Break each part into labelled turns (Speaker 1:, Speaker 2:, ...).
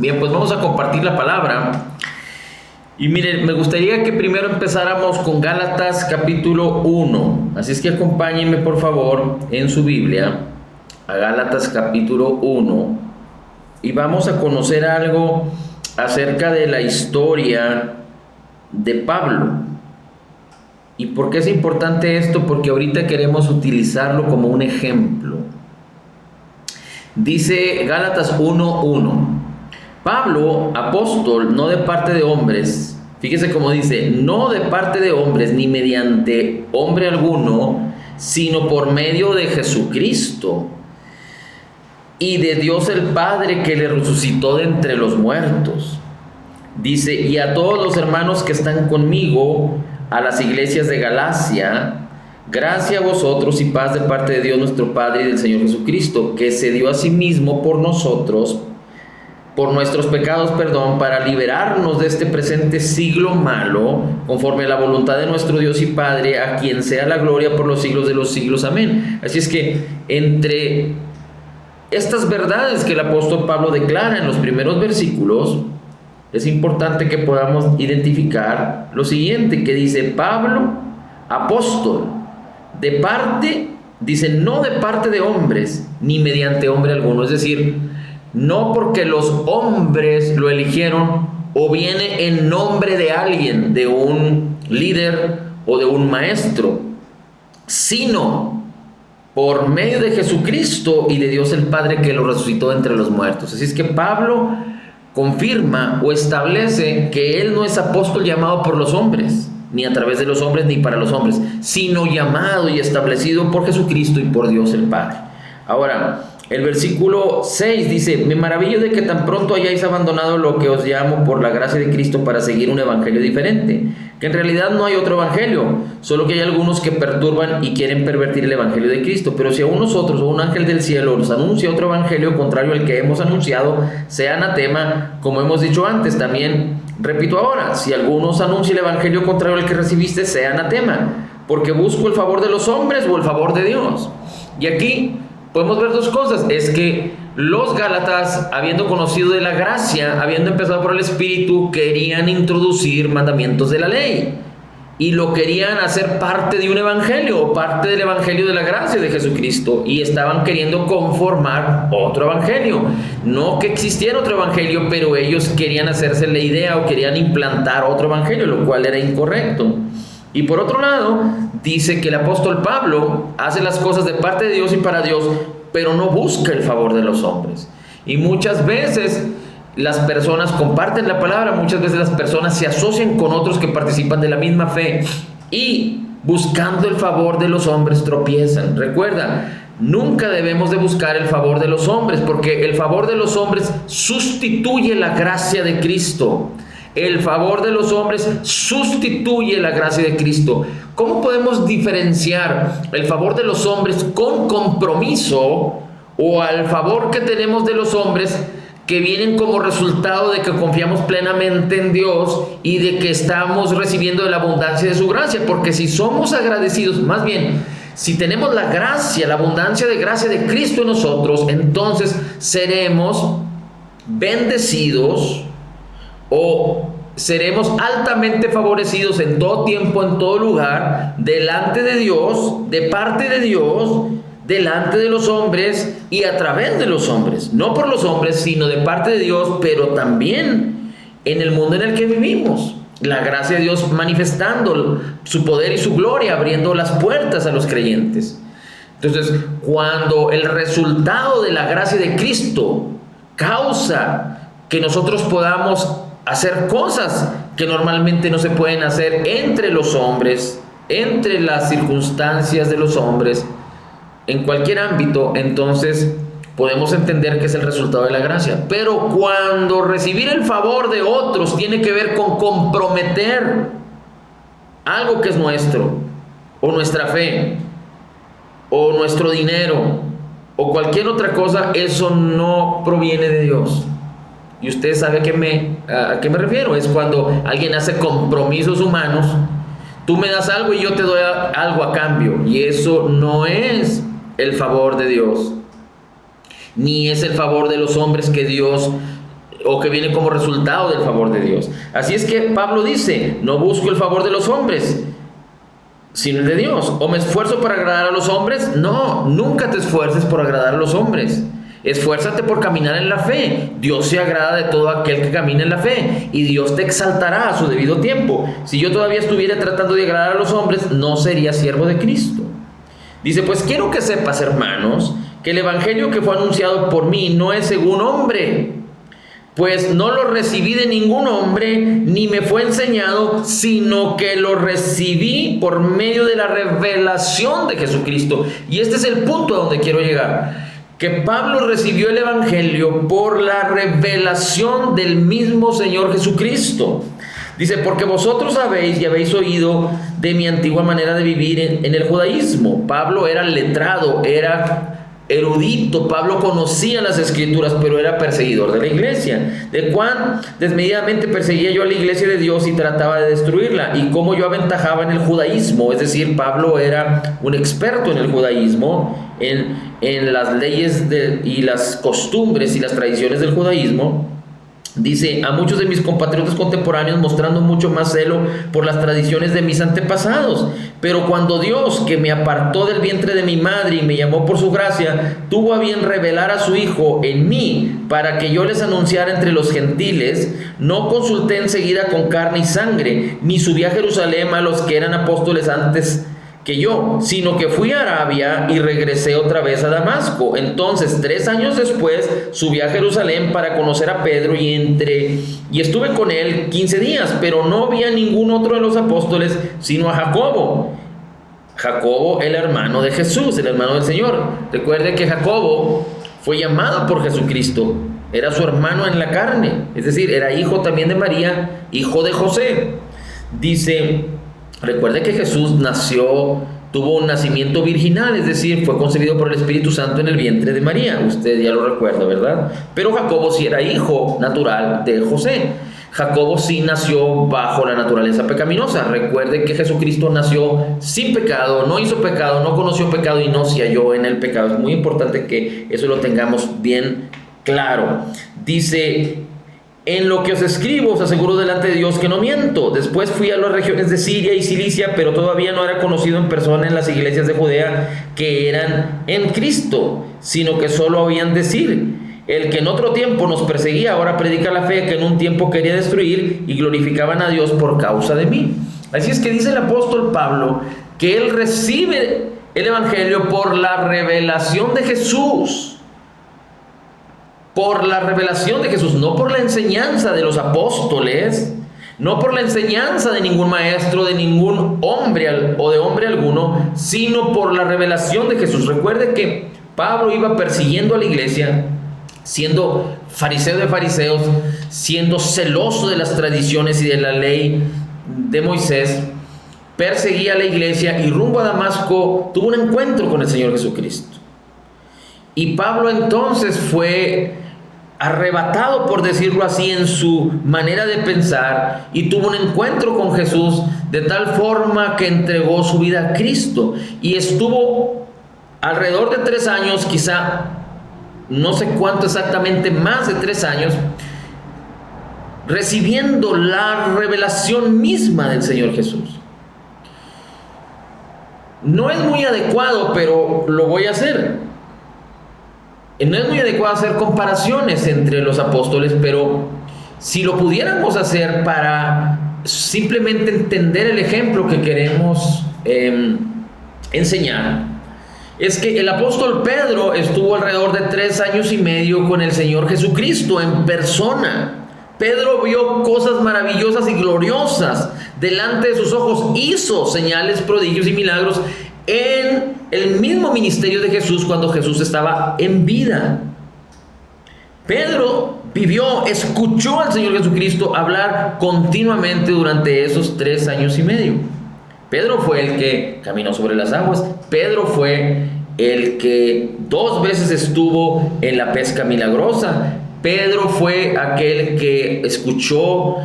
Speaker 1: Bien, pues vamos a compartir la palabra. Y miren, me gustaría que primero empezáramos con Gálatas capítulo 1. Así es que acompáñenme por favor en su Biblia a Gálatas capítulo 1. Y vamos a conocer algo acerca de la historia de Pablo. ¿Y por qué es importante esto? Porque ahorita queremos utilizarlo como un ejemplo. Dice Gálatas 1:1. Pablo, apóstol, no de parte de hombres, fíjese cómo dice, no de parte de hombres ni mediante hombre alguno, sino por medio de Jesucristo y de Dios el Padre que le resucitó de entre los muertos. Dice, y a todos los hermanos que están conmigo, a las iglesias de Galacia, gracia a vosotros y paz de parte de Dios nuestro Padre y del Señor Jesucristo, que se dio a sí mismo por nosotros, por nuestros pecados, para liberarnos de este presente siglo malo, conforme a la voluntad de nuestro Dios y Padre, a quien sea la gloria por los siglos de los siglos. Amén. Así es que entre estas verdades que el apóstol Pablo declara en los primeros versículos, es importante que podamos identificar lo siguiente, que dice Pablo, apóstol, de parte, dice, no de parte de hombres, ni mediante hombre alguno, es decir, no porque los hombres lo eligieron o viene en nombre de alguien, de un líder o de un maestro, sino por medio de Jesucristo y de Dios el Padre que lo resucitó de entre los muertos. Así es que Pablo confirma o establece que él no es apóstol llamado por los hombres, ni a través de los hombres, ni para los hombres, sino llamado y establecido por Jesucristo y por Dios el Padre. Ahora, el versículo 6 dice, me maravillo de que tan pronto hayáis abandonado lo que os llamo por la gracia de Cristo para seguir un evangelio diferente, que en realidad no hay otro evangelio, solo que hay algunos que perturban y quieren pervertir el evangelio de Cristo. Pero si a nosotros o un ángel del cielo nos anuncia otro evangelio contrario al que hemos anunciado, sea anatema, como hemos dicho antes. También repito ahora, si alguno os anuncia el evangelio contrario al que recibiste, sea anatema, porque busco el favor de los hombres o el favor de Dios. Y aquí podemos ver dos cosas. Es que los Gálatas, habiendo conocido de la gracia, habiendo empezado por el Espíritu, querían introducir mandamientos de la ley y lo querían hacer parte de un evangelio o parte del evangelio de la gracia de Jesucristo, y estaban queriendo conformar otro evangelio. No que existiera otro evangelio, pero ellos querían hacerse la idea o querían implantar otro evangelio, lo cual era incorrecto. Y por otro lado, dice que el apóstol Pablo hace las cosas de parte de Dios y para Dios, pero no busca el favor de los hombres. Y muchas veces las personas comparten la palabra, muchas veces las personas se asocian con otros que participan de la misma fe y buscando el favor de los hombres tropiezan. Recuerda, nunca debemos de buscar el favor de los hombres, porque el favor de los hombres sustituye la gracia de Cristo. El favor de los hombres sustituye la gracia de Cristo. ¿Cómo podemos diferenciar el favor de los hombres con compromiso o al favor que tenemos de los hombres que vienen como resultado de que confiamos plenamente en Dios y de que estamos recibiendo de la abundancia de su gracia? Porque si somos agradecidos, más bien, si tenemos la gracia, la abundancia de gracia de Cristo en nosotros, entonces seremos bendecidos o seremos altamente favorecidos en todo tiempo, en todo lugar, delante de Dios, de parte de Dios, delante de los hombres y a través de los hombres. No por los hombres, sino de parte de Dios, pero también en el mundo en el que vivimos. La gracia de Dios manifestando su poder y su gloria, abriendo las puertas a los creyentes. Entonces, cuando el resultado de la gracia de Cristo causa que nosotros podamos hacer cosas que normalmente no se pueden hacer entre los hombres, entre las circunstancias de los hombres, en cualquier ámbito, entonces podemos entender que es el resultado de la gracia. Pero cuando recibir el favor de otros tiene que ver con comprometer algo que es nuestro, o nuestra fe, o nuestro dinero, o cualquier otra cosa, eso no proviene de Dios. Y usted sabe a qué me refiero. Es cuando alguien hace compromisos humanos. Tú me das algo y yo te doy algo a cambio. Y eso no es el favor de Dios, ni es el favor de los hombres que Dios o que viene como resultado del favor de Dios. Así es que Pablo dice, no busco el favor de los hombres, sino el de Dios. ¿O me esfuerzo para agradar a los hombres? No, nunca te esfuerces por agradar a los hombres. Esfuérzate por caminar en la fe. Dios se agrada de todo aquel que camina en la fe, y Dios te exaltará a su debido tiempo. Si yo todavía estuviera tratando de agradar a los hombres, no sería siervo de Cristo. Dice, pues quiero que sepas, hermanos, que el evangelio que fue anunciado por mí no es según hombre, pues no lo recibí de ningún hombre, ni me fue enseñado, sino que lo recibí por medio de la revelación de Jesucristo. Y este es el punto a donde quiero llegar, que Pablo recibió el evangelio por la revelación del mismo Señor Jesucristo. Dice, porque vosotros sabéis y habéis oído de mi antigua manera de vivir en el judaísmo. Pablo era letrado, era erudito. Pablo conocía las escrituras, pero era perseguidor de la iglesia. De cuán desmedidamente perseguía yo a la iglesia de Dios y trataba de destruirla, y cómo yo aventajaba en el judaísmo. Es decir, Pablo era un experto en el judaísmo, en las leyes y las costumbres y las tradiciones del judaísmo. Dice, a muchos de mis compatriotas contemporáneos, mostrando mucho más celo por las tradiciones de mis antepasados. Pero cuando Dios, que me apartó del vientre de mi madre y me llamó por su gracia, tuvo a bien revelar a su Hijo en mí, para que yo les anunciara entre los gentiles, no consulté enseguida con carne y sangre, ni subí a Jerusalén a los que eran apóstoles antes que yo, sino que fui a Arabia y regresé otra vez a Damasco. Entonces 3 años después subí a Jerusalén para conocer a Pedro, y estuve con él 15 días, pero no vi a ningún otro de los apóstoles, sino a Jacobo, el hermano de Jesús, el hermano del Señor. Recuerde que Jacobo fue llamado por Jesucristo, era su hermano en la carne, es decir, era hijo también de María, hijo de José. Dice, recuerde que Jesús tuvo un nacimiento virginal, es decir, fue concebido por el Espíritu Santo en el vientre de María. Usted ya lo recuerda, ¿verdad? Pero Jacobo sí era hijo natural de José. Jacobo sí nació bajo la naturaleza pecaminosa. Recuerde que Jesucristo nació sin pecado, no hizo pecado, no conoció pecado y no se halló en el pecado. Es muy importante que eso lo tengamos bien claro. Dice, en lo que os escribo os aseguro delante de Dios que no miento. Después fui a las regiones de Siria y Cilicia, pero todavía no era conocido en persona en las iglesias de Judea que eran en Cristo, sino que solo oían decir, el que en otro tiempo nos perseguía ahora predica la fe que en un tiempo quería destruir, y glorificaban a Dios por causa de mí. Así es que dice el apóstol Pablo que él recibe el evangelio por la revelación de Jesús. Por la revelación de Jesús, no por la enseñanza de los apóstoles, no por la enseñanza de ningún maestro, de ningún hombre o de hombre alguno, sino por la revelación de Jesús. Recuerde que Pablo iba persiguiendo a la iglesia, siendo fariseo de fariseos, siendo celoso de las tradiciones y de la ley de Moisés. Perseguía a la iglesia y rumbo a Damasco tuvo un encuentro con el Señor Jesucristo. Y Pablo entonces fue arrebatado, por decirlo así, en su manera de pensar, y tuvo un encuentro con Jesús de tal forma que entregó su vida a Cristo, y estuvo alrededor de 3 años, quizá no sé cuánto exactamente, más de 3 años, recibiendo la revelación misma del Señor Jesús. No es muy adecuado, pero lo voy a hacer. No es muy adecuado hacer comparaciones entre los apóstoles, pero si lo pudiéramos hacer para simplemente entender el ejemplo que queremos enseñar, es que el apóstol Pedro estuvo alrededor de 3 años y medio con el Señor Jesucristo en persona. Pedro vio cosas maravillosas y gloriosas delante de sus ojos, hizo señales, prodigios y milagros en el mismo ministerio de Jesús cuando Jesús estaba en vida. Pedro vivió, escuchó al Señor Jesucristo hablar continuamente durante esos 3 años y medio. Pedro fue el que caminó sobre las aguas. Pedro fue el que 2 veces estuvo en la pesca milagrosa. Pedro fue aquel que escuchó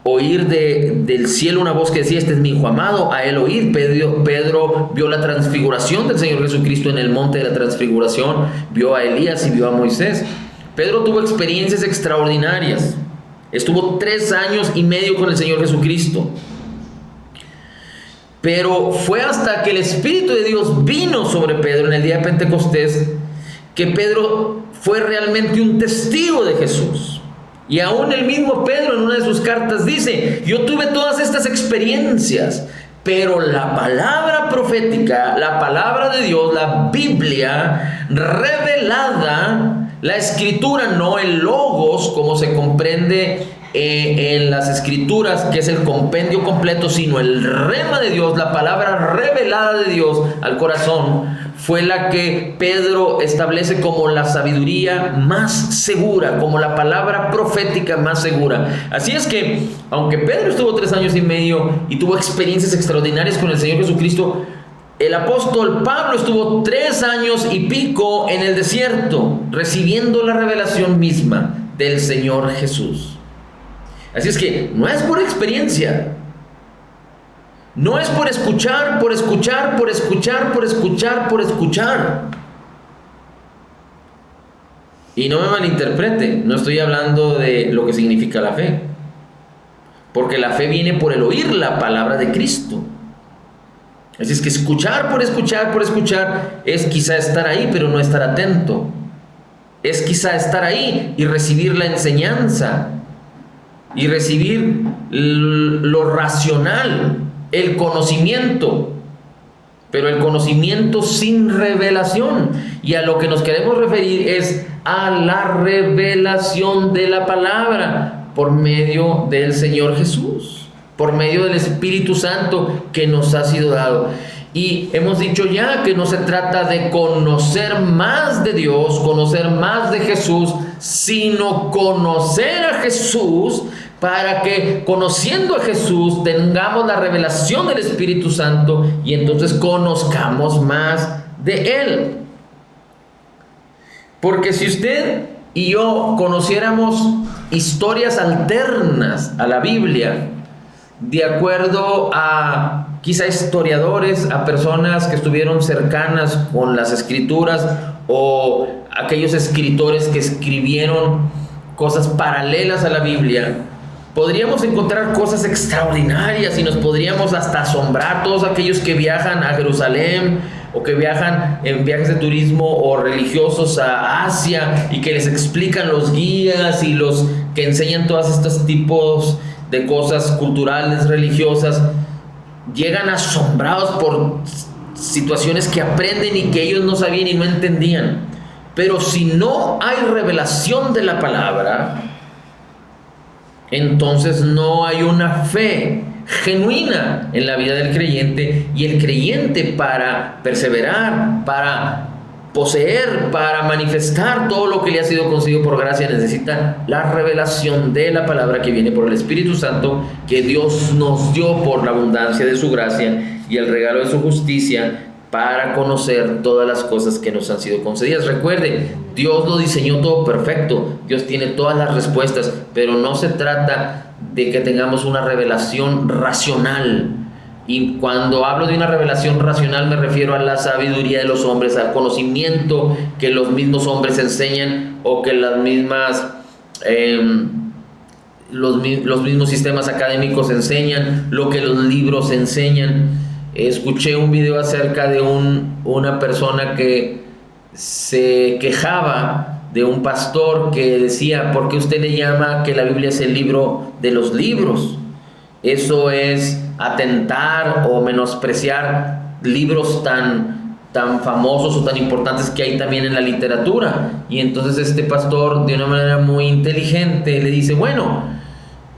Speaker 1: oír del cielo una voz que decía, este es mi hijo amado, a él oír. Pedro vio la transfiguración del Señor Jesucristo en el monte de la transfiguración, vio a Elías y vio a Moisés. Pedro tuvo experiencias extraordinarias. Estuvo 3 años y medio con el Señor Jesucristo. Pero fue hasta que el Espíritu de Dios vino sobre Pedro en el día de Pentecostés que Pedro fue realmente un testigo de Jesús. Y aún el mismo Pedro en una de sus cartas dice: yo tuve todas estas experiencias, pero la palabra profética, la palabra de Dios, la Biblia revelada, la escritura, no el logos como se comprende en las escrituras, que es el compendio completo, sino el rema de Dios, la palabra revelada de Dios al corazón, fue la que Pedro establece como la sabiduría más segura, como la palabra profética más segura. Así es que, aunque Pedro estuvo 3 años y medio y tuvo experiencias extraordinarias con el Señor Jesucristo, el apóstol Pablo estuvo 3 años y pico en el desierto, recibiendo la revelación misma del Señor Jesús. Así es que no es por experiencia, no es por escuchar, por escuchar, por escuchar, por escuchar, por escuchar. Y no me malinterprete, no estoy hablando de lo que significa la fe, porque la fe viene por el oír la palabra de Cristo. Así es que escuchar por escuchar por escuchar es quizá estar ahí pero no estar atento. Es quizá estar ahí y recibir la enseñanza y recibir lo racional, el conocimiento, pero el conocimiento sin revelación. Y a lo que nos queremos referir es a la revelación de la palabra por medio del Señor Jesús, por medio del Espíritu Santo que nos ha sido dado. Y hemos dicho ya que no se trata de conocer más de Dios, conocer más de Jesús, sino conocer a Jesús, para que conociendo a Jesús tengamos la revelación del Espíritu Santo y entonces conozcamos más de Él. Porque si usted y yo conociéramos historias alternas a la Biblia, de acuerdo a quizá historiadores, a personas que estuvieron cercanas con las escrituras o aquellos escritores que escribieron cosas paralelas a la Biblia, podríamos encontrar cosas extraordinarias y nos podríamos hasta asombrar. Todos aquellos que viajan a Jerusalén o que viajan en viajes de turismo o religiosos a Asia y que les explican los guías y los que enseñan todos estos tipos de cosas culturales, religiosas, llegan asombrados por situaciones que aprenden y que ellos no sabían y no entendían. Pero si no hay revelación de la palabra, entonces no hay una fe genuina en la vida del creyente, y el creyente, para perseverar, para poseer, para manifestar todo lo que le ha sido concedido por gracia, necesita la revelación de la palabra que viene por el Espíritu Santo que Dios nos dio por la abundancia de su gracia y el regalo de su justicia, para conocer todas las cosas que nos han sido concedidas. Recuerde, Dios lo diseñó todo perfecto, Dios tiene todas las respuestas, pero no se trata de que tengamos una revelación racional. Y cuando hablo de una revelación racional me refiero a la sabiduría de los hombres, al conocimiento que los mismos hombres enseñan o que las mismas los mismos sistemas académicos enseñan, lo que los libros enseñan. Escuché un video acerca de una persona que se quejaba de un pastor que decía: ¿por qué usted le llama que la Biblia es el libro de los libros? Eso es atentar o menospreciar libros tan famosos o tan importantes que hay también en la literatura. Y entonces este pastor, de una manera muy inteligente, le dice: bueno,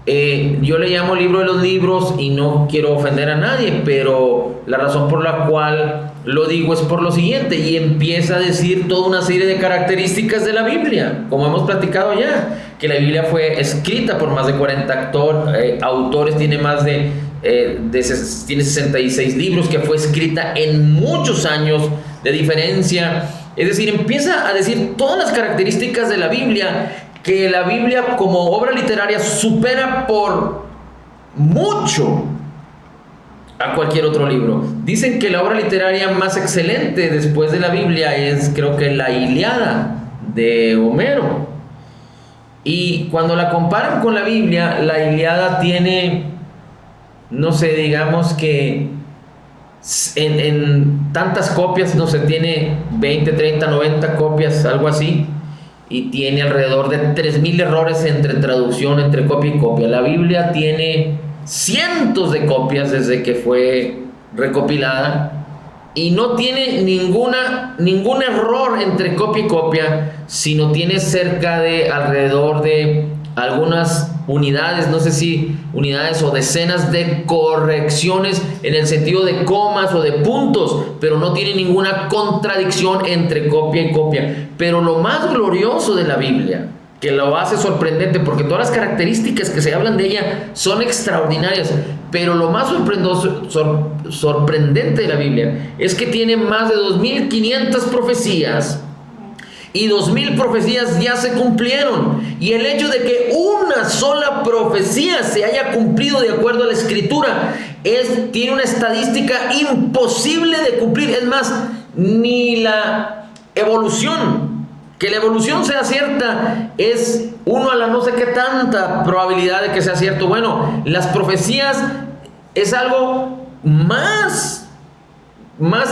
Speaker 1: yo le llamo libro de los libros y no quiero ofender a nadie, pero la razón por la cual lo digo es por lo siguiente, y empieza a decir toda una serie de características de la Biblia, como hemos platicado ya, que la Biblia fue escrita por más de 40 autores, tiene más tiene 66 libros, que fue escrita en muchos años de diferencia. Es decir, empieza a decir todas las características de la Biblia, que la Biblia como obra literaria supera por mucho a cualquier otro libro. Dicen que la obra literaria más excelente después de la Biblia es, creo que, la Ilíada de Homero. Y cuando la comparan con la Biblia, la Ilíada tiene, no sé, digamos que en tantas copias, no sé, tiene 20, 30, 90 copias, algo así, y tiene alrededor de 3000 errores entre traducción, entre copia y copia. La Biblia tiene cientos de copias desde que fue recopilada y no tiene ningún error entre copia y copia, sino tiene cerca de alrededor de algunas unidades, no sé si unidades o decenas de correcciones en el sentido de comas o de puntos, pero no tiene ninguna contradicción entre copia y copia. Pero lo más glorioso de la Biblia, que lo hace sorprendente, porque todas las características que se hablan de ella son extraordinarias, pero lo más sorprendente de la Biblia es que tiene más de 2500 profecías, y 2000 profecías ya se cumplieron. Y el hecho de que una sola profecía se haya cumplido de acuerdo a la Escritura tiene una estadística imposible de cumplir. Es más, ni la evolución, que la evolución sea cierta, es 1 a la no sé qué tanta probabilidad de que sea cierto. Bueno, las profecías es algo más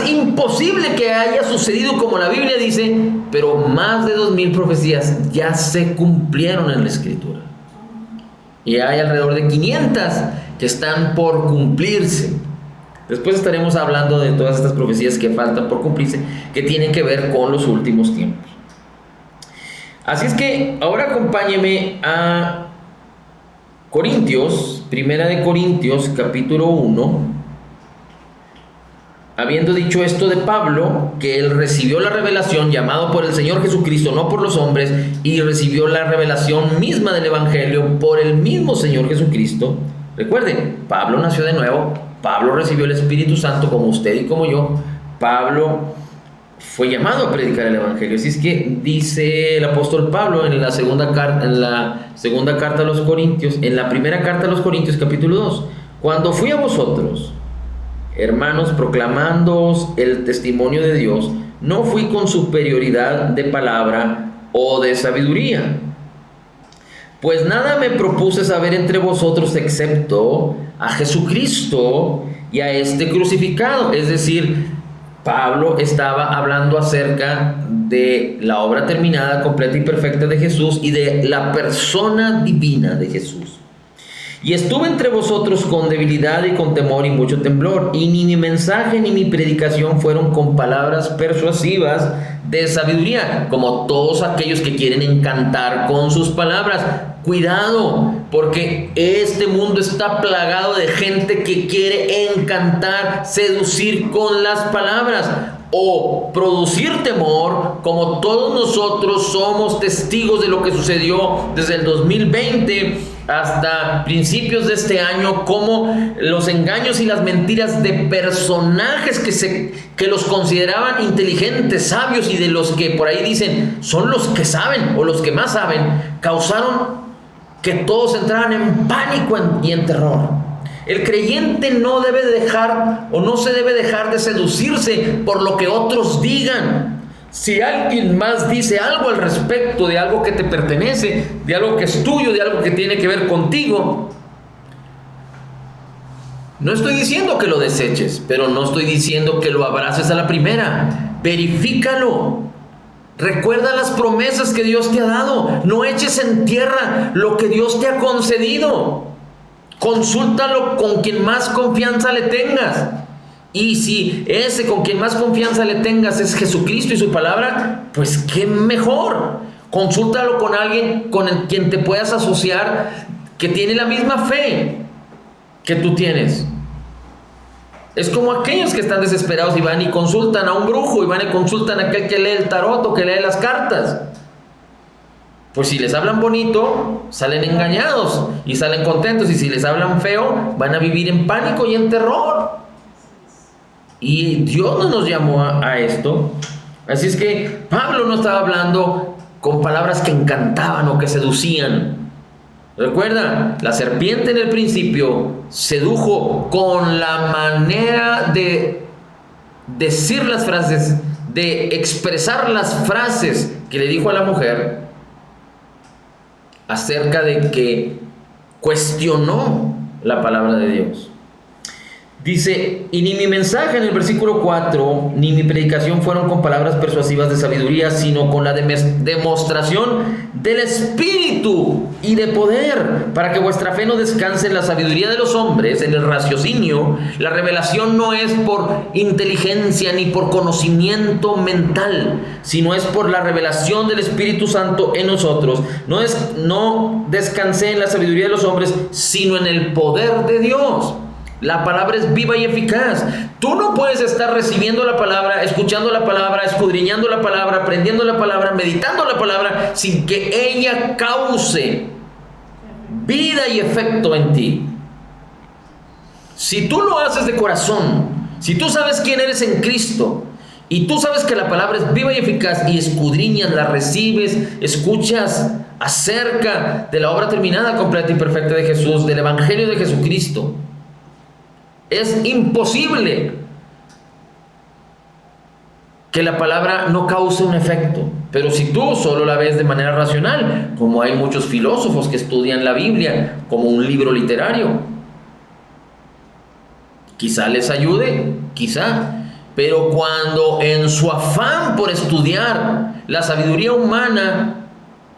Speaker 1: imposible que haya sucedido, como la Biblia dice, pero más de 2000 profecías ya se cumplieron en la Escritura. Y hay alrededor de 500 que están por cumplirse. Después estaremos hablando de todas estas profecías que faltan por cumplirse, que tienen que ver con los últimos tiempos. Así es que ahora acompáñeme a Corintios, Primera de Corintios, capítulo 1. Habiendo dicho esto de Pablo, que él recibió la revelación, llamado por el Señor Jesucristo, no por los hombres, y recibió la revelación misma del Evangelio por el mismo Señor Jesucristo. Recuerden, Pablo nació de nuevo, Pablo recibió el Espíritu Santo como usted y como yo. Pablo fue llamado a predicar el Evangelio. Así es que dice el apóstol Pablo en la segunda carta a los Corintios, en la primera carta a los Corintios, capítulo 2, cuando fui a vosotros, hermanos, proclamándoos el testimonio de Dios, no fui con superioridad de palabra o de sabiduría, pues nada me propuse saber entre vosotros excepto a Jesucristo y a este crucificado. Es decir, Pablo estaba hablando acerca de la obra terminada, completa y perfecta de Jesús y de la persona divina de Jesús. Y estuve entre vosotros con debilidad y con temor y mucho temblor, y ni mi mensaje ni mi predicación fueron con palabras persuasivas de sabiduría, como todos aquellos que quieren encantar con sus palabras. Cuidado, porque este mundo está plagado de gente que quiere encantar, seducir con las palabras o producir temor, como todos nosotros somos testigos de lo que sucedió desde el 2020 hasta principios de este año, como los engaños y las mentiras de personajes que los consideraban inteligentes, sabios, y de los que por ahí dicen son los que saben o los que más saben, causaron que todos entraran en pánico y en terror. El creyente no debe dejar o no se debe dejar de seducirse por lo que otros digan. Si alguien más dice algo al respecto de algo que te pertenece, de algo que es tuyo, de algo que tiene que ver contigo, no estoy diciendo que lo deseches, pero no estoy diciendo que lo abraces a la primera. Verifícalo. Recuerda las promesas que Dios te ha dado. No eches en tierra lo que Dios te ha concedido. Consúltalo con quien más confianza le tengas. Y si ese con quien más confianza le tengas es Jesucristo y su palabra, pues qué mejor. Consúltalo con alguien con quien te puedas asociar, que tiene la misma fe que tú tienes. Es como aquellos que están desesperados y van y consultan a un brujo, y van y consultan a aquel que lee el tarot o que lee las cartas. Pues si les hablan bonito, salen engañados y salen contentos, y si les hablan feo, van a vivir en pánico y en terror. Y Dios no nos llamó a esto. Así es que Pablo no estaba hablando con palabras que encantaban o que seducían. Recuerda, la serpiente en el principio sedujo con la manera de decir las frases, de expresar las frases que le dijo a la mujer. acerca de que cuestionó la palabra de Dios. Dice, y ni mi mensaje en el versículo 4, ni mi predicación fueron con palabras persuasivas de sabiduría, sino con la demostración del Espíritu y de poder, para que vuestra fe no descanse en la sabiduría de los hombres, en el raciocinio. La revelación no es por inteligencia ni por conocimiento mental, sino es por la revelación del Espíritu Santo en nosotros. No descansé en la sabiduría de los hombres, sino en el poder de Dios. La palabra es viva y eficaz. Tú no puedes estar recibiendo la palabra, escuchando la palabra, escudriñando la palabra, aprendiendo la palabra, meditando la palabra, sin que ella cause vida y efecto en ti. Si tú lo haces de corazón, si tú sabes quién eres en Cristo, y tú sabes que la palabra es viva y eficaz, y escudriñas, la recibes, escuchas acerca de la obra terminada, completa y perfecta de Jesús, del Evangelio de Jesucristo, es imposible que la palabra no cause un efecto. Pero si tú solo la ves de manera racional, como hay muchos filósofos que estudian la Biblia como un libro literario, quizá les ayude, quizá. Pero cuando en su afán por estudiar la sabiduría humana,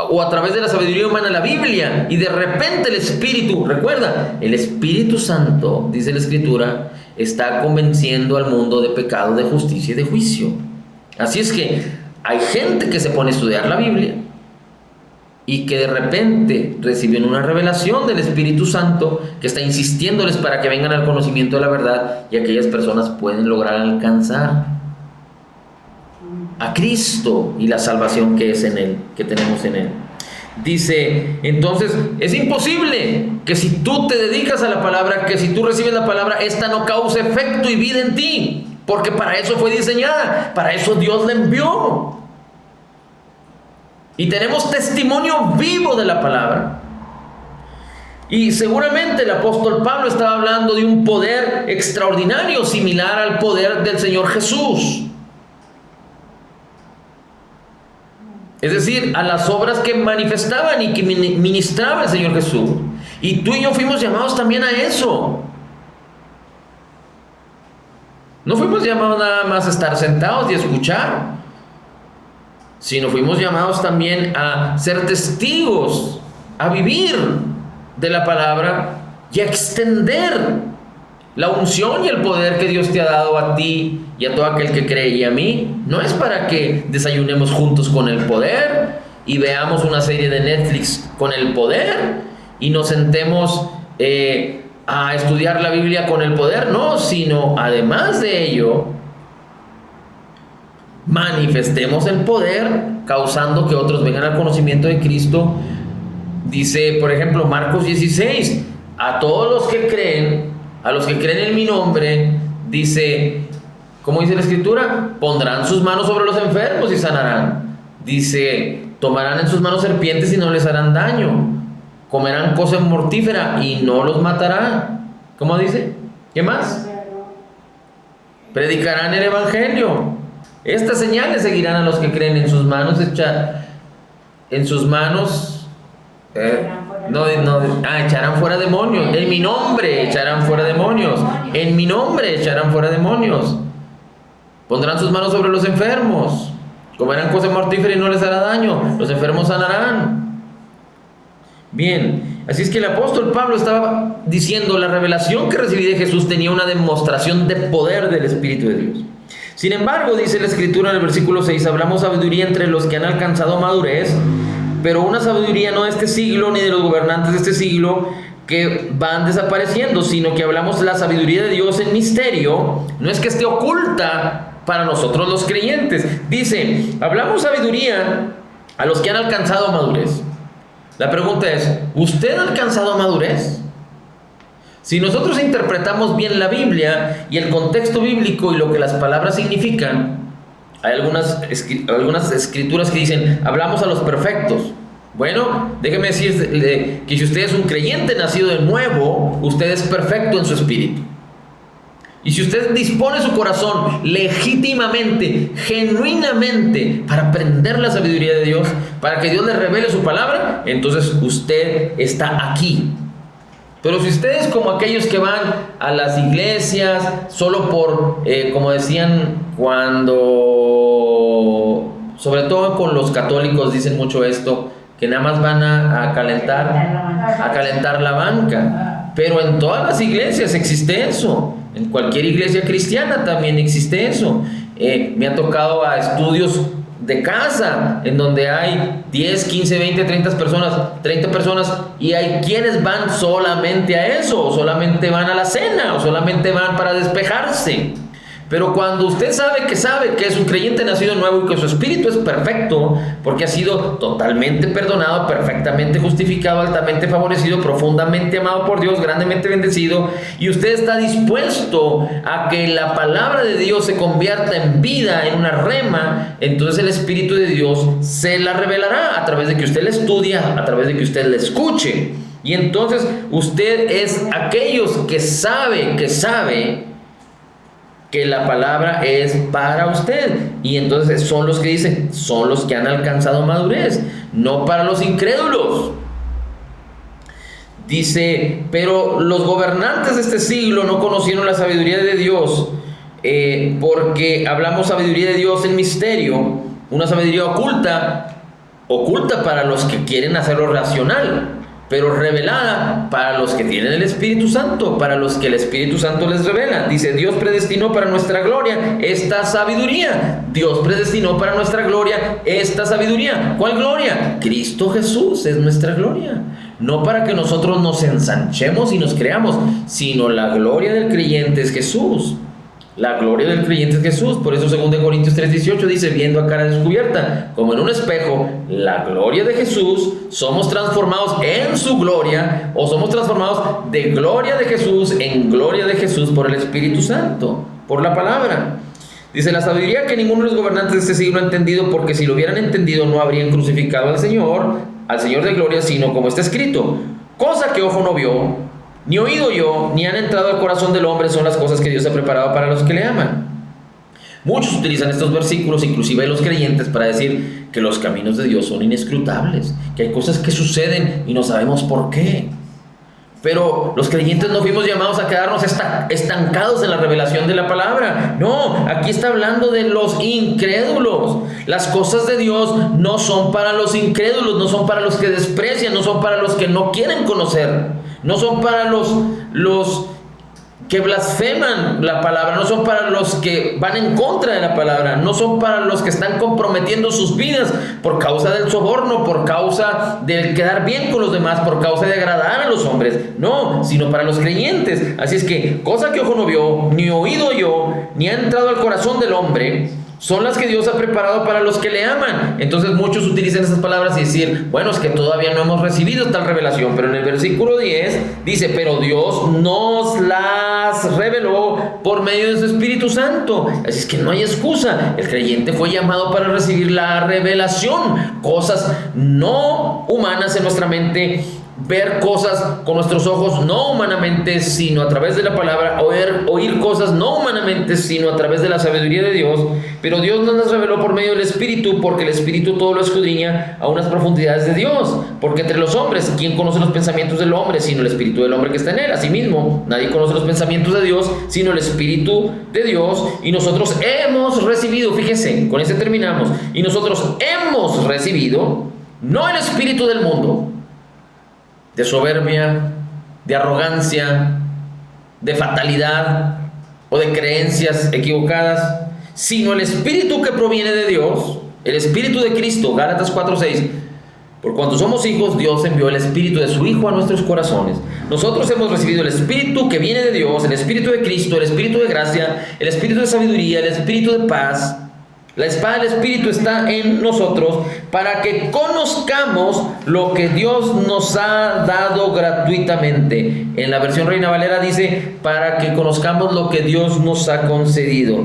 Speaker 1: o a través de la sabiduría humana la Biblia, y de repente el Espíritu, recuerda, el Espíritu Santo, dice la Escritura, está convenciendo al mundo de pecado, de justicia y de juicio. Así es que hay gente que se pone a estudiar la Biblia y que de repente reciben una revelación del Espíritu Santo que está insistiéndoles para que vengan al conocimiento de la verdad, y aquellas personas pueden lograr alcanzar a Cristo y la salvación que es en Él, que tenemos en Él. Dice, entonces, es imposible que si tú te dedicas a la palabra, que si tú recibes la palabra, esta no cause efecto y vida en ti, porque para eso fue diseñada, para eso Dios la envió. Y tenemos testimonio vivo de la palabra. Y seguramente el apóstol Pablo estaba hablando de un poder extraordinario, similar al poder del Señor Jesús. Es decir, a las obras que manifestaban y que ministraba el Señor Jesús. Y tú y yo fuimos llamados también a eso. No fuimos llamados nada más a estar sentados y escuchar, sino fuimos llamados también a ser testigos, a vivir de la palabra y a extender la unción y el poder que Dios te ha dado a ti y a todo aquel que cree. Y a mí no es para que desayunemos juntos con el poder y veamos una serie de Netflix con el poder y nos sentemos a estudiar la Biblia con el poder, no, sino además de ello manifestemos el poder causando que otros vengan al conocimiento de Cristo. Dice, por ejemplo, Marcos 16, a todos los que creen, a los que creen en mi nombre, dice, ¿cómo dice la Escritura? Pondrán sus manos sobre los enfermos y sanarán. Dice, tomarán en sus manos serpientes y no les harán daño. Comerán cosa mortífera y no los matarán. ¿Cómo dice? ¿Qué más? Predicarán el Evangelio. Estas señales seguirán a los que creen en sus manos. Echarán fuera demonios. En mi nombre echarán fuera demonios. En mi nombre echarán fuera demonios. Pondrán sus manos sobre los enfermos. Comerán cosa mortífera y no les hará daño. Los enfermos sanarán. Bien, así es que el apóstol Pablo estaba diciendo, la revelación que recibí de Jesús tenía una demostración de poder del Espíritu de Dios. Sin embargo, dice la Escritura en el versículo 6, hablamos sabiduría entre los que han alcanzado madurez, pero una sabiduría no de este siglo ni de los gobernantes de este siglo que van desapareciendo, sino que hablamos la sabiduría de Dios en misterio, no es que esté oculta para nosotros los creyentes. Dice, hablamos sabiduría a los que han alcanzado madurez. La pregunta es, ¿usted ha alcanzado madurez? Si nosotros interpretamos bien la Biblia y el contexto bíblico y lo que las palabras significan, hay algunas escrituras que dicen, hablamos a los perfectos. Bueno, déjeme decir que si usted es un creyente nacido de nuevo, usted es perfecto en su espíritu. Y si usted dispone su corazón legítimamente, genuinamente, para aprender la sabiduría de Dios, para que Dios le revele su palabra, entonces usted está aquí. Pero si ustedes, como aquellos que van a las iglesias solo por, como decían cuando, sobre todo con los católicos dicen mucho esto, que nada más van a calentar la banca. Pero en todas las iglesias existe eso. En cualquier iglesia cristiana también existe eso. Me ha tocado a estudios de casa en donde hay 10, 15, 20, 30 personas, y hay quienes van solamente a eso, o solamente van a la cena, o solamente van para despejarse. Pero cuando usted sabe que es un creyente nacido nuevo y que su espíritu es perfecto, porque ha sido totalmente perdonado, perfectamente justificado, altamente favorecido, profundamente amado por Dios, grandemente bendecido, y usted está dispuesto a que la palabra de Dios se convierta en vida, en una rema, entonces el Espíritu de Dios se la revelará a través de que usted la estudia, a través de que usted la escuche. Y entonces usted es aquellos que sabe que la palabra es para usted, y entonces son los que dicen, son los que han alcanzado madurez, no para los incrédulos. Dice, pero los gobernantes de este siglo no conocieron la sabiduría de Dios, porque hablamos sabiduría de Dios en misterio, una sabiduría oculta para los que quieren hacerlo racional, pero revelada para los que tienen el Espíritu Santo, para los que el Espíritu Santo les revela. Dice, Dios predestinó para nuestra gloria esta sabiduría. Dios predestinó para nuestra gloria esta sabiduría. ¿Cuál gloria? Cristo Jesús es nuestra gloria. No para que nosotros nos ensanchemos y nos creamos, sino la gloria del creyente es Jesús. La gloria del creyente es Jesús. Por eso 2 Corintios 3:18 dice, viendo a cara descubierta, como en un espejo, la gloria de Jesús, somos transformados en su gloria, o somos transformados de gloria de Jesús en gloria de Jesús por el Espíritu Santo, por la palabra. Dice, la sabiduría que ninguno de los gobernantes de este siglo ha entendido, porque si lo hubieran entendido no habrían crucificado al Señor de gloria, sino como está escrito, cosa que ojo no vio, ni oído yo, ni han entrado al corazón del hombre, son las cosas que Dios ha preparado para los que le aman. Muchos utilizan estos versículos, inclusive los creyentes, para decir que los caminos de Dios son inescrutables, que hay cosas que suceden y no sabemos por qué. Pero los creyentes no fuimos llamados a quedarnos estancados en la revelación de la palabra. No, aquí está hablando de los incrédulos. Las cosas de Dios no son para los incrédulos, no son para los que desprecian, no son para los que no quieren conocer. No son para los que blasfeman la palabra, no son para los que van en contra de la palabra, no son para los que están comprometiendo sus vidas por causa del soborno, por causa de quedar bien con los demás, por causa de agradar a los hombres. No, sino para los creyentes. Así es que, cosa que ojo no vio, ni oído oyó, ni ha entrado al corazón del hombre, son las que Dios ha preparado para los que le aman. Entonces muchos utilizan esas palabras y decir, bueno, es que todavía no hemos recibido tal revelación. Pero en el versículo 10 dice, pero Dios nos las reveló por medio de su Espíritu Santo. Así es que no hay excusa. El creyente fue llamado para recibir la revelación. Cosas no humanas en nuestra mente, ver cosas con nuestros ojos no humanamente, sino a través de la palabra, oír cosas no humanamente, sino a través de la sabiduría de Dios. Pero Dios nos las reveló por medio del Espíritu, porque el Espíritu todo lo escudriña a unas profundidades de Dios. Porque entre los hombres, ¿quién conoce los pensamientos del hombre sino el Espíritu del hombre que está en él? Asimismo, nadie conoce los pensamientos de Dios sino el Espíritu de Dios. Y nosotros hemos recibido, fíjese, con ese terminamos, y nosotros hemos recibido no el espíritu del mundo, de soberbia, de arrogancia, de fatalidad o de creencias equivocadas, sino el Espíritu que proviene de Dios, el Espíritu de Cristo. Gálatas 4:6. Por cuanto somos hijos, Dios envió el Espíritu de su Hijo a nuestros corazones. Nosotros hemos recibido el Espíritu que viene de Dios, el Espíritu de Cristo, el Espíritu de gracia, el Espíritu de sabiduría, el Espíritu de paz. La espada del Espíritu está en nosotros para que conozcamos lo que Dios nos ha dado gratuitamente. En la versión Reina Valera dice, para que conozcamos lo que Dios nos ha concedido.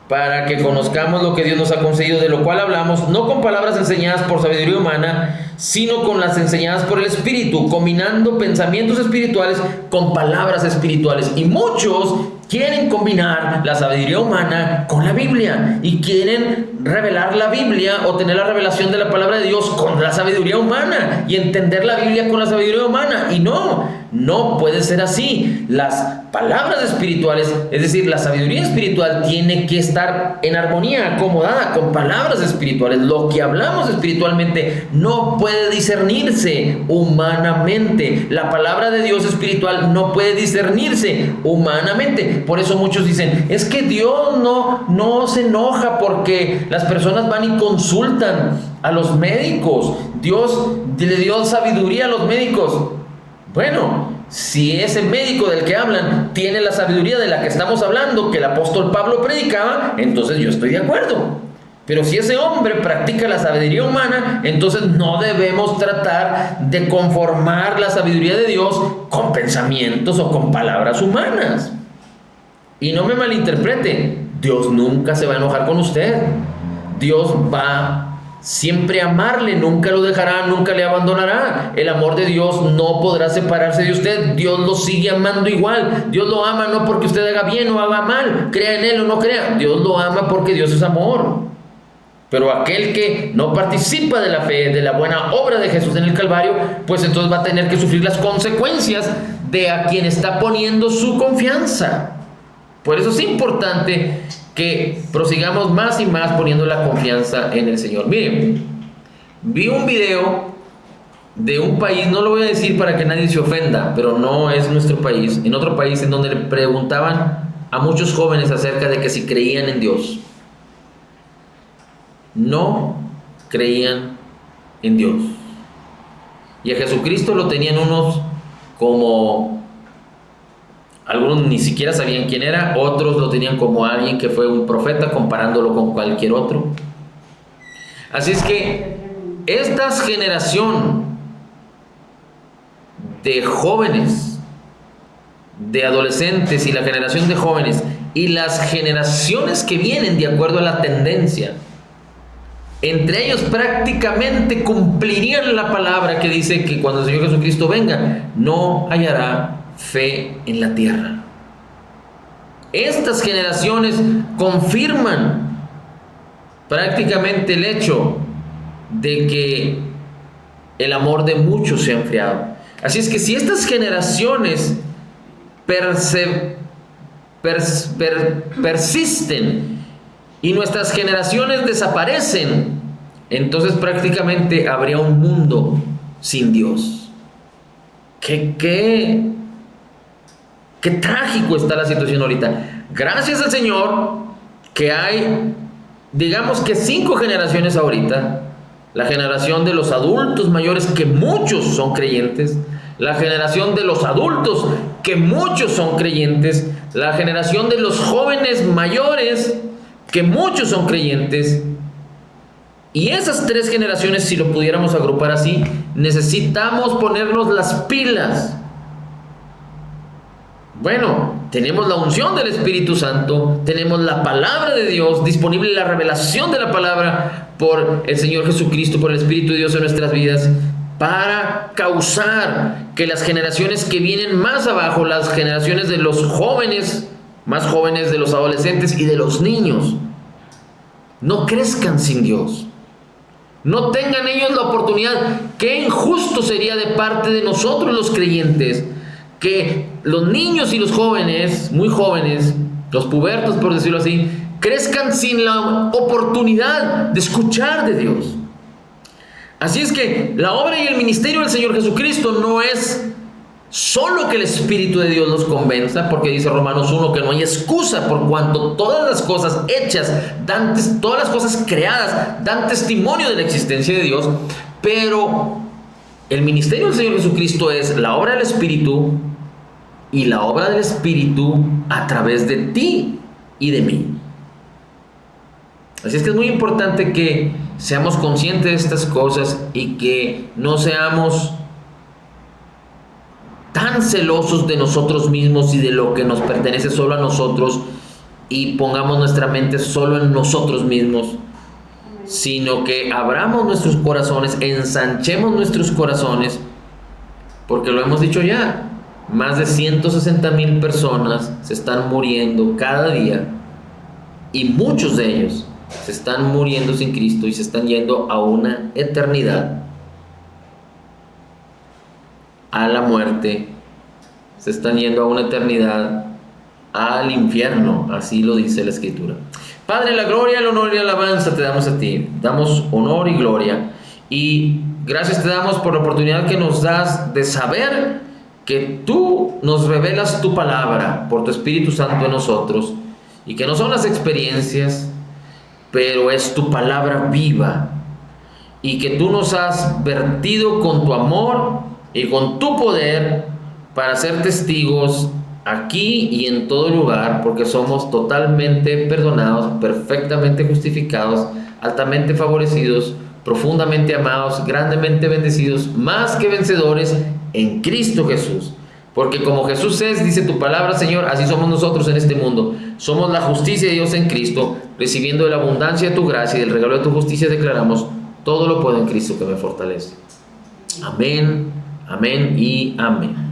Speaker 1: Para que conozcamos lo que Dios nos ha concedido, de lo cual hablamos, no con palabras enseñadas por sabiduría humana, sino con las enseñadas por el Espíritu, combinando pensamientos espirituales con palabras espirituales. Y muchos quieren combinar la sabiduría humana con la Biblia y quieren revelar la Biblia o tener la revelación de la palabra de Dios con la sabiduría humana y entender la Biblia con la sabiduría humana. Y no puede ser así. Las palabras espirituales, es decir, la sabiduría espiritual tiene que estar en armonía, acomodada con palabras espirituales. Lo que hablamos espiritualmente no puede discernirse humanamente. La palabra de Dios espiritual no puede discernirse humanamente. Por eso muchos dicen, es que Dios no se enoja porque las personas van y consultan a los médicos. Dios le dio sabiduría a los médicos. Bueno, si ese médico del que hablan tiene la sabiduría de la que estamos hablando, que el apóstol Pablo predicaba, entonces yo estoy de acuerdo. Pero si ese hombre practica la sabiduría humana, entonces no debemos tratar de conformar la sabiduría de Dios con pensamientos o con palabras humanas. Y no me malinterprete, Dios nunca se va a enojar con usted. Dios va siempre a amarle, nunca lo dejará, nunca le abandonará. El amor de Dios no podrá separarse de usted. Dios lo sigue amando igual. Dios lo ama no porque usted haga bien o haga mal, crea en Él o no crea. Dios lo ama porque Dios es amor. Pero aquel que no participa de la fe, de la buena obra de Jesús en el Calvario, pues entonces va a tener que sufrir las consecuencias de a quien está poniendo su confianza. Por eso es importante que prosigamos más y más poniendo la confianza en el Señor. Miren, vi un video de un país, no lo voy a decir para que nadie se ofenda, pero no es nuestro país, en otro país en donde le preguntaban a muchos jóvenes acerca de que si creían en Dios. No creían en Dios. Y a Jesucristo lo tenían unos como... Algunos ni siquiera sabían quién era, otros lo tenían como alguien que fue un profeta, comparándolo con cualquier otro. Así es que esta generación de jóvenes, de adolescentes y la generación de jóvenes y las generaciones que vienen de acuerdo a la tendencia, entre ellos prácticamente cumplirían la palabra que dice que cuando el Señor Jesucristo venga, no hallará fe en la tierra. Estas generaciones confirman prácticamente el hecho de que el amor de muchos se ha enfriado. Así es que si estas generaciones persisten y nuestras generaciones desaparecen, entonces prácticamente habría un mundo sin Dios. Qué trágico está la situación ahorita. Gracias al Señor que hay, digamos que 5 generaciones ahorita. La generación de los adultos mayores, que muchos son creyentes. La generación de los adultos, que muchos son creyentes. La generación de los jóvenes mayores, que muchos son creyentes. Y esas 3 generaciones, si lo pudiéramos agrupar así, necesitamos ponernos las pilas. Bueno, tenemos la unción del Espíritu Santo, tenemos la palabra de Dios disponible, la revelación de la palabra por el Señor Jesucristo, por el Espíritu de Dios en nuestras vidas, para causar que las generaciones que vienen más abajo, las generaciones de los jóvenes, más jóvenes, de los adolescentes y de los niños, no crezcan sin Dios. No tengan ellos la oportunidad. Qué injusto sería de parte de nosotros los creyentes que los niños y los jóvenes, muy jóvenes, los pubertos por decirlo así, crezcan sin la oportunidad de escuchar de Dios. Así es que la obra y el ministerio del Señor Jesucristo no es solo que el Espíritu de Dios los convenza, porque dice Romanos 1 que no hay excusa por cuanto todas las cosas hechas, todas las cosas creadas dan testimonio de la existencia de Dios, pero el ministerio del Señor Jesucristo es la obra del Espíritu y la obra del Espíritu a través de ti y de mí. Así es que es muy importante que seamos conscientes de estas cosas y que no seamos tan celosos de nosotros mismos y de lo que nos pertenece solo a nosotros y pongamos nuestra mente solo en nosotros mismos, sino que abramos nuestros corazones, ensanchemos nuestros corazones, porque lo hemos dicho ya, Más de 160,000 personas se están muriendo cada día, y muchos de ellos se están muriendo sin Cristo y se están yendo a una eternidad, a la muerte, se están yendo a una eternidad al infierno, así lo dice la Escritura. Padre, la gloria, el honor y la alabanza te damos a ti. Damos honor y gloria, y gracias te damos por la oportunidad que nos das de saber que tú nos revelas tu palabra por tu Espíritu Santo en nosotros, y que no son las experiencias, pero es tu palabra viva, y que tú nos has vertido con tu amor y con tu poder para ser testigos aquí y en todo lugar, porque somos totalmente perdonados, perfectamente justificados, altamente favorecidos, profundamente amados, grandemente bendecidos, más que vencedores en Cristo Jesús. Porque como Jesús es, dice tu palabra, Señor, así somos nosotros en este mundo. Somos la justicia de Dios en Cristo, recibiendo de la abundancia de tu gracia y del regalo de tu justicia declaramos: todo lo puedo en Cristo que me fortalece. Amén, amén y amén.